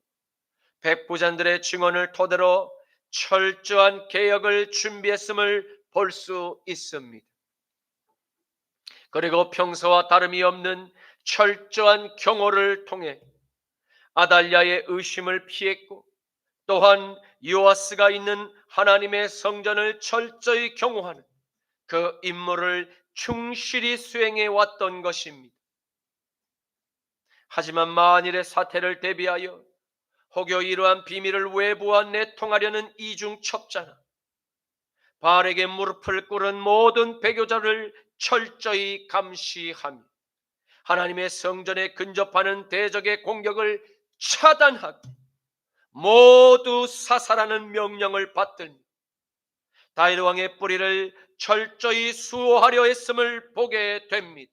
Speaker 1: 백부장들의 증언을 토대로 철저한 개혁을 준비했음을 볼 수 있습니다. 그리고 평소와 다름이 없는 철저한 경호를 통해 아달랴의 의심을 피했고 또한 요아스가 있는 하나님의 성전을 철저히 경호하는 그 임무를 충실히 수행해 왔던 것입니다. 하지만 만일의 사태를 대비하여 혹여 이러한 비밀을 외부와 내통하려는 이중첩자나 바알에게 무릎을 꿇은 모든 배교자를 철저히 감시하며 하나님의 성전에 근접하는 대적의 공격을 차단하고 모두 사살하는 명령을 받들며 다윗 왕의 뿌리를 철저히 수호하려 했음을 보게 됩니다.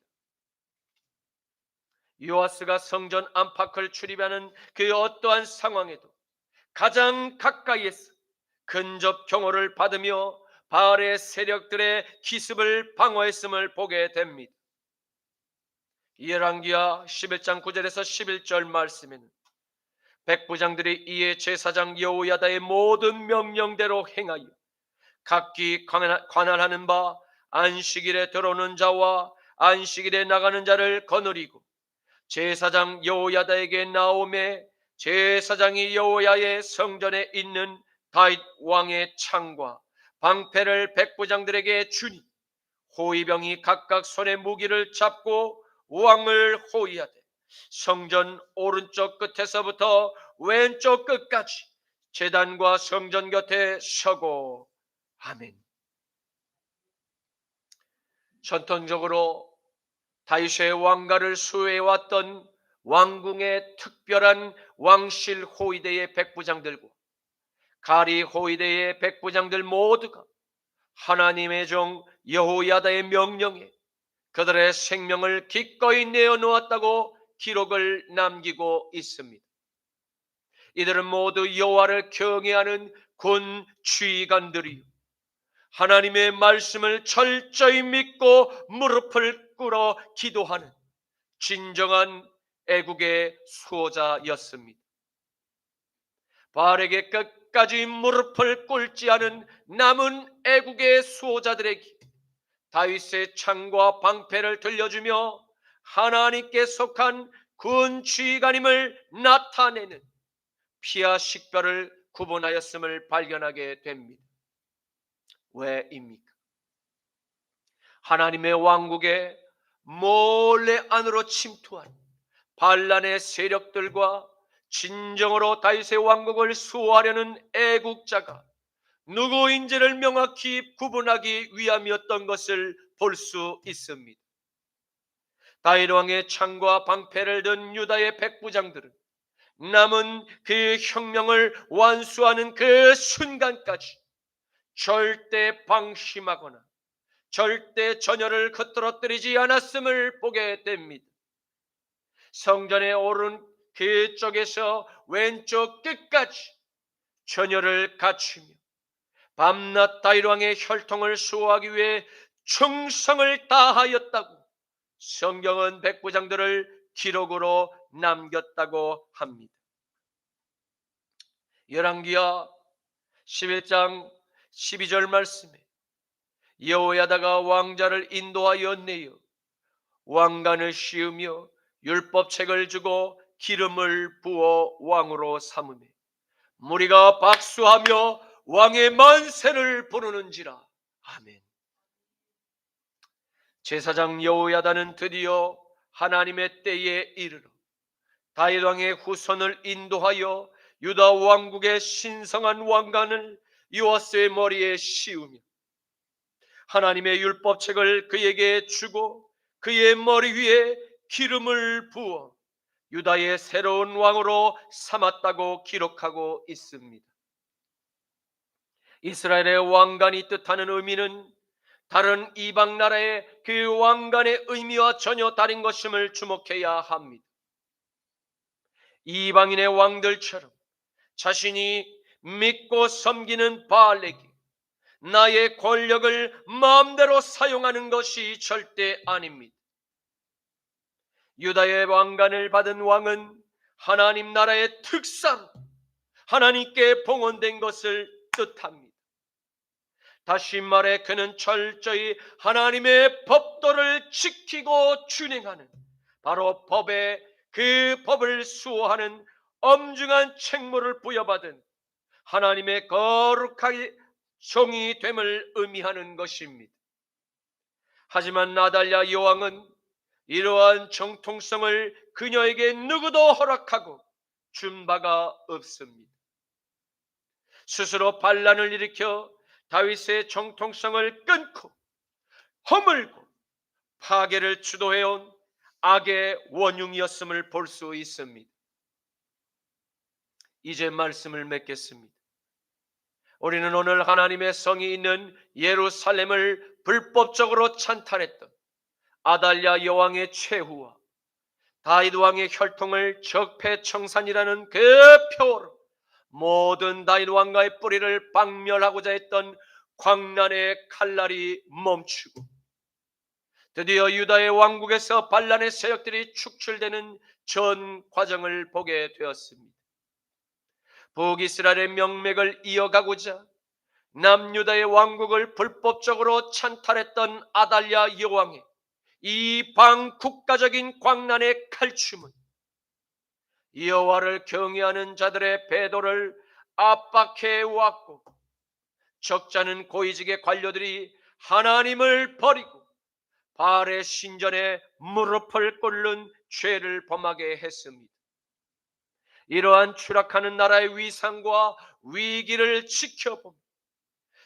Speaker 1: 요아스가 성전 안팎을 출입하는 그 어떠한 상황에도 가장 가까이에서 근접 경호를 받으며 바알의 세력들의 기습을 방어했음을 보게 됩니다. 열왕기하 11장 9절에서 11절 말씀에는 백부장들이 이에 제사장 여호야다의 모든 명령대로 행하여 각기 관할하는 바 안식일에 들어오는 자와 안식일에 나가는 자를 거느리고 제사장 여호야다에게 나오매 제사장이 여호야의 성전에 있는 다윗 왕의 창과 방패를 백부장들에게 주니 호위병이 각각 손에 무기를 잡고 왕을 호위하되 성전 오른쪽 끝에서부터 왼쪽 끝까지 제단과 성전 곁에 서고 아멘. 전통적으로 다윗의 왕가를 수호해왔던 왕궁의 특별한 왕실 호위대의 백부장들과 가리 호위대의 백부장들 모두가 하나님의 종 여호야다의 명령에 그들의 생명을 기꺼이 내어놓았다고 기록을 남기고 있습니다. 이들은 모두 여호와를 경외하는 군 지휘관들이요 하나님의 말씀을 철저히 믿고 무릎을 꿇어 기도하는 진정한 애국의 수호자였습니다. 바알에게 끝까지 무릎을 꿇지 않은 남은 애국의 수호자들에게 다윗의 창과 방패를 들려주며 하나님께 속한 군 지휘관임을 나타내는 피와 식별을 구분하였음을 발견하게 됩니다. 왜입니까? 하나님의 왕국에 몰래 안으로 침투한 반란의 세력들과 진정으로 다윗의 왕국을 수호하려는 애국자가 누구인지를 명확히 구분하기 위함이었던 것을 볼 수 있습니다. 다윗 왕의 창과 방패를 든 유다의 백부장들은 남은 그 혁명을 완수하는 그 순간까지 절대 방심하거나 절대 전열을 흩어뜨리지 않았음을 보게 됩니다. 성전의 오른 그쪽에서 왼쪽 끝까지 전열을 갖추며 밤낮 다윗 왕의 혈통을 수호하기 위해 충성을 다하였다고 성경은 백부장들을 기록으로 남겼다고 합니다. 열왕기하 11장 12절 말씀에 여호야다가 왕자를 인도하여 내어 왕관을 씌우며 율법책을 주고 기름을 부어 왕으로 삼으매 무리가 박수하며 왕의 만세를 부르는지라. 아멘. 제사장 여호야다는 드디어 하나님의 때에 이르러 다윗 왕의 후손을 인도하여 유다 왕국의 신성한 왕관을 요아스의 머리에 씌우며 하나님의 율법책을 그에게 주고 그의 머리 위에 기름을 부어 유다의 새로운 왕으로 삼았다고 기록하고 있습니다. 이스라엘의 왕관이 뜻하는 의미는 다른 이방 나라의 그 왕관의 의미와 전혀 다른 것임을 주목해야 합니다. 이방인의 왕들처럼 자신이 믿고 섬기는 바알에게 나의 권력을 마음대로 사용하는 것이 절대 아닙니다. 유다의 왕관을 받은 왕은 하나님 나라의 특사로 하나님께 봉헌된 것을 뜻합니다. 다시 말해 그는 철저히 하나님의 법도를 지키고 준행하는 바로 그 법을 수호하는 엄중한 책무를 부여받은 하나님의 거룩하게 종이 됨을 의미하는 것입니다. 하지만 아달랴 여왕은 이러한 정통성을 그녀에게 누구도 허락하고 준 바가 없습니다. 스스로 반란을 일으켜 다윗의 정통성을 끊고 허물고 파괴를 주도해온 악의 원흉이었음을 볼 수 있습니다. 이제 말씀을 맺겠습니다. 우리는 오늘 하나님의 성이 있는 예루살렘을 불법적으로 찬탈했던 아달랴 여왕의 최후와 다윗 왕의 혈통을 적폐청산이라는 그 표로 모든 다윗 왕가의 뿌리를 박멸하고자 했던 광란의 칼날이 멈추고 드디어 유다의 왕국에서 반란의 세력들이 축출되는 전 과정을 보게 되었습니다. 북이스라엘의 명맥을 이어가고자 남유다의 왕국을 불법적으로 찬탈했던 아달랴 여왕의 이 반국가적인 광란의 칼춤은 여호와를 경외하는 자들의 배도를 압박해 왔고, 적잖은 고위직의 관료들이 하나님을 버리고 바알의 신전에 무릎을 꿇는 죄를 범하게 했습니다. 이러한 추락하는 나라의 위상과 위기를 지켜보며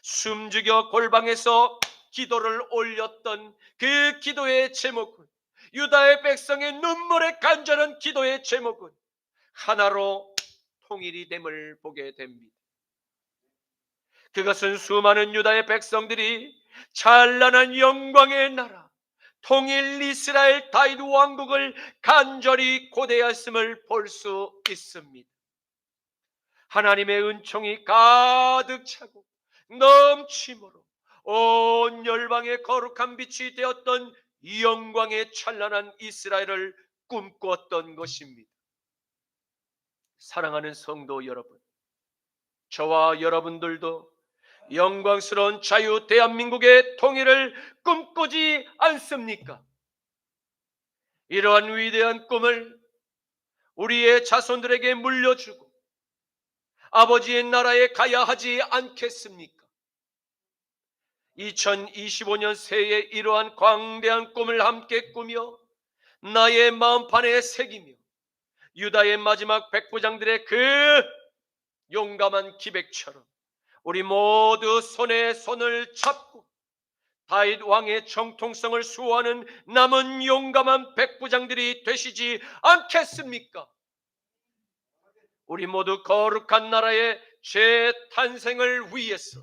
Speaker 1: 숨죽여 골방에서 기도를 올렸던 그 기도의 제목은, 유다의 백성의 눈물에 간절한 기도의 제목은 하나로 통일이 됨을 보게 됩니다. 그것은 수많은 유다의 백성들이 찬란한 영광의 나라 통일 이스라엘 다윗 왕국을 간절히 고대하였음을 볼 수 있습니다. 하나님의 은총이 가득 차고 넘침으로 온 열방의 거룩한 빛이 되었던 이 영광의 찬란한 이스라엘을 꿈꾸었던 것입니다. 사랑하는 성도 여러분, 저와 여러분들도 영광스러운 자유 대한민국의 통일을 꿈꾸지 않습니까? 이러한 위대한 꿈을 우리의 자손들에게 물려주고 아버지의 나라에 가야 하지 않겠습니까? 2025년 새해 이러한 광대한 꿈을 함께 꾸며 나의 마음판에 새기며 유다의 마지막 백부장들의 그 용감한 기백처럼 우리 모두 손에 손을 잡고 다윗 왕의 정통성을 수호하는 남은 용감한 백부장들이 되시지 않겠습니까? 우리 모두 거룩한 나라의 재탄생을 위해서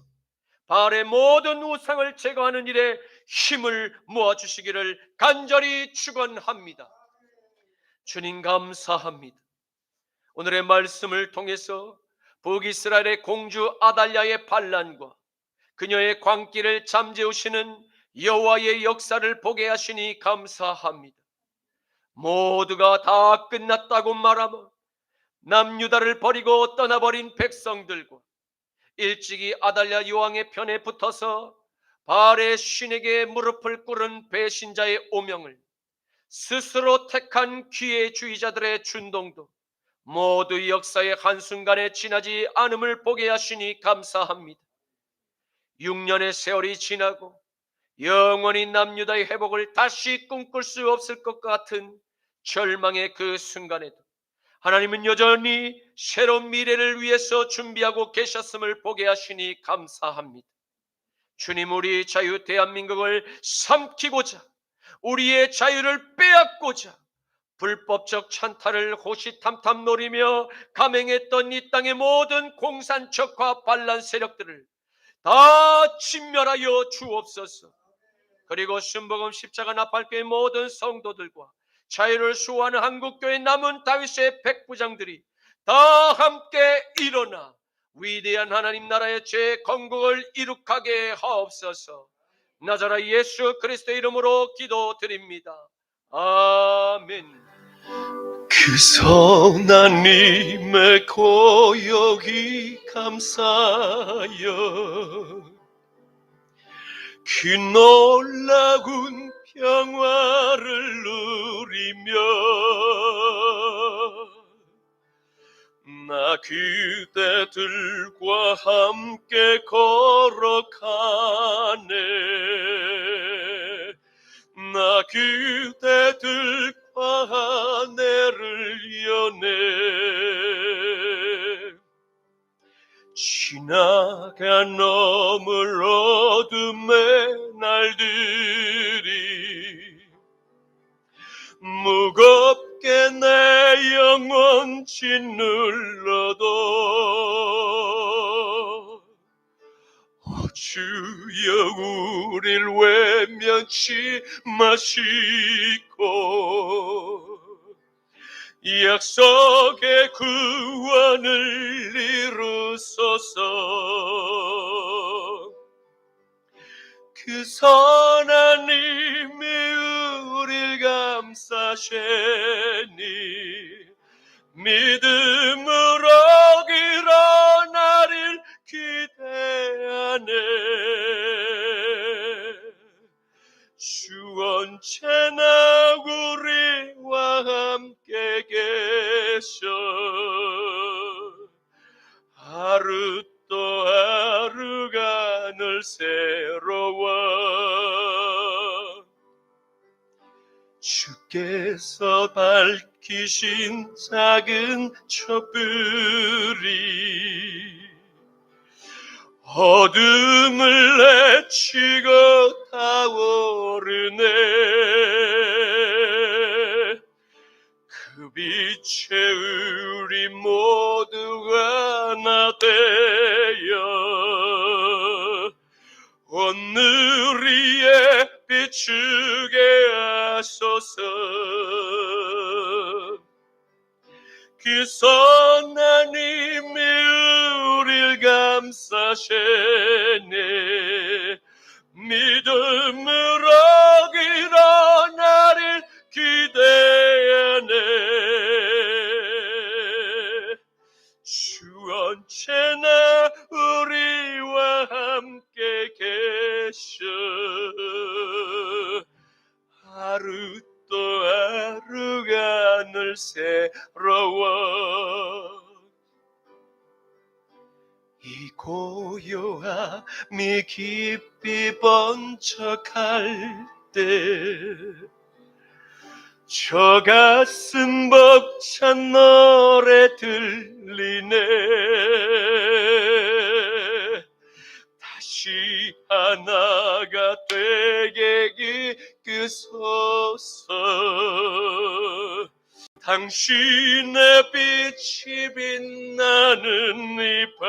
Speaker 1: 바알의 모든 우상을 제거하는 일에 힘을 모아주시기를 간절히 축원합니다. 주님 감사합니다. 오늘의 말씀을 통해서 북이스라엘의 공주 아달랴의 반란과 그녀의 광기를 잠재우시는 여호와의 역사를 보게 하시니 감사합니다. 모두가 다 끝났다고 말하며 남유다를 버리고 떠나버린 백성들과 일찍이 아달랴 여왕의 편에 붙어서 바알의 신에게 무릎을 꿇은 배신자의 오명을 스스로 택한 기회주의자들의 준동도 모두 역사의 한순간에 지나지 않음을 보게 하시니 감사합니다. 6년의 세월이 지나고 영원히 남유다의 회복을 다시 꿈꿀 수 없을 것 같은 절망의 그 순간에도 하나님은 여전히 새로운 미래를 위해서 준비하고 계셨음을 보게 하시니 감사합니다. 주님, 우리 자유 대한민국을 삼키고자, 우리의 자유를 빼앗고자 불법적 찬탈을 호시탐탐 노리며 감행했던 이 땅의 모든 공산적과 반란 세력들을 다 진멸하여 주옵소서. 그리고 순복음 십자가 나팔교회 모든 성도들과 자유를 수호하는 한국교회 남은 다윗의 백부장들이 다 함께 일어나 위대한 하나님 나라의 재건국을 이룩하게 하옵소서. 나자라 예수 그리스도의 이름으로 기도드립니다. 아멘. 그 선하님의 고역이 감사여 그 놀라운 평화를 누리며 나 그대들과 함께 걸어가네. 그대들과 내를 여네. 지나가 넘을 어둠의 날들이 무겁게 내 영혼 짓눌러도 주여 우릴 외면치 마시고 약속의 구원을 이루소서. 그 선한 힘이 우릴 감싸시니 믿음으로 일어나릴 기대하네. 주 언제나 우리와 함께 계셔. 하루 또 하루가 늘 새로워. 주께서 밝히신 작은 촛불이 어둠을 헤치고 타오르네. 그 빛에 우리 모두가 하나 되어 오늘 위에 비추게 하소서. 그 선한 힘이 우릴 감싸시네. 믿음으로 일어나릴 기대하네. 주 언제나 우리와 함께 계셔. 하루 또 하루가 늘 새로워. 이 고요함이 깊이 번쩍할 때 저 가슴 벅찬 노래 들리네. 다시 하나가 되게 이끄소서. 당신의 빛이 빛나는 이 밤,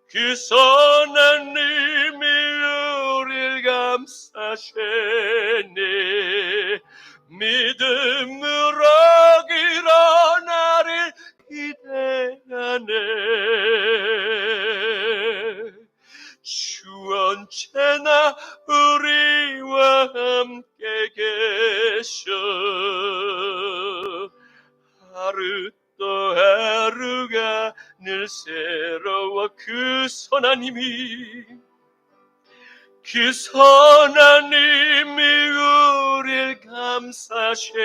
Speaker 1: 그 선한 힘이 우릴 감싸시네. 믿음으로 일어나릴 기대하네. 주 언제나 우리와 함께 계셔. 하루 또 하루가 늘 새로워. 그 선한 힘이 우릴 감싸시네.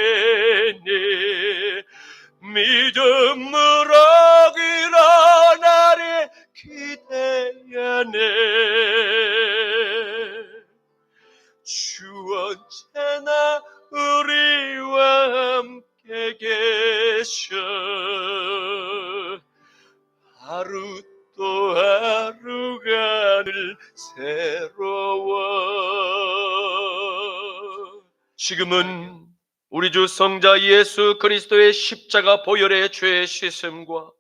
Speaker 1: 믿음으로 일어나리 기대하네. 주 언제나 우리와 함께 계셔. 하루 또 하루가 늘 새로워. 지금은 우리 주 성자 예수 그리스도의 십자가 보혈의 죄 씻음과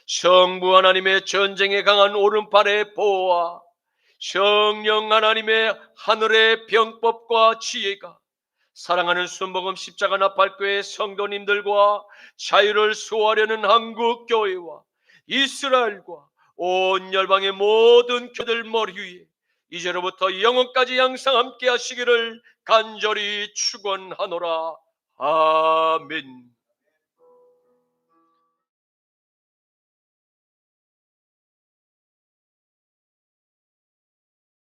Speaker 1: 성부 하나님의 전쟁에 강한 오른팔의 보호와 성령 하나님의 하늘의 병법과 지혜가 사랑하는 순복음 십자가 나팔교회 성도님들과 자유를 수호하려는 한국교회와 이스라엘과 온 열방의 모든 교들 머리 위에 이제로부터 영원까지 항상 함께 하시기를 간절히 축원하노라. 아멘.